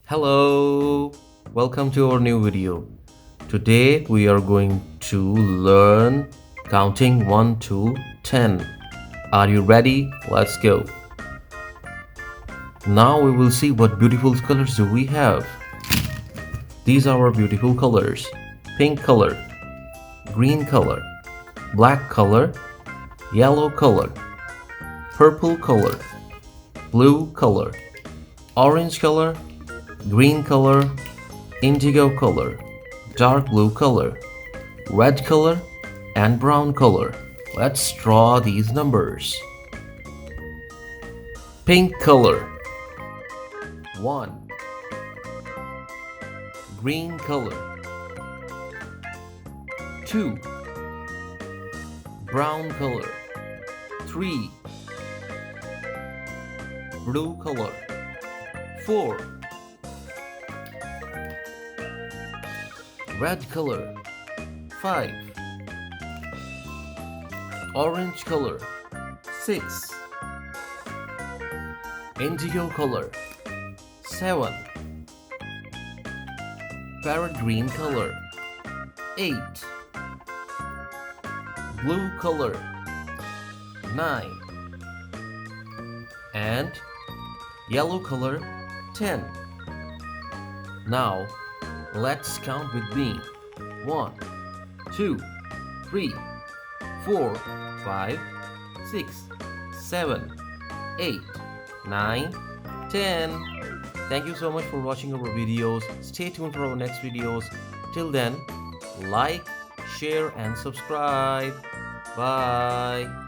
Hello, welcome to our new video. Today we are going to learn counting 1 to 10. Are you ready? Let's go. Now we will see what beautiful colors do we have. These are our beautiful colors. Pink color, green color, black color, yellow color, purple color, blue color, orange color, green color, indigo color, dark blue color, red color, and brown color. Let's draw these numbers. Pink color 1. Green color 2. Brown color 3. Blue color 4. Red color 5. Orange color 6. Indigo color 7. Parrot green color 8. Blue color 9. And yellow color 10. Now let's count with me. 1, 2, 3, 4, 5, 6, 7, 8, 9, 10. Thank you so much for watching our videos. Stay tuned for our next videos. Till then, like, share and subscribe. Bye.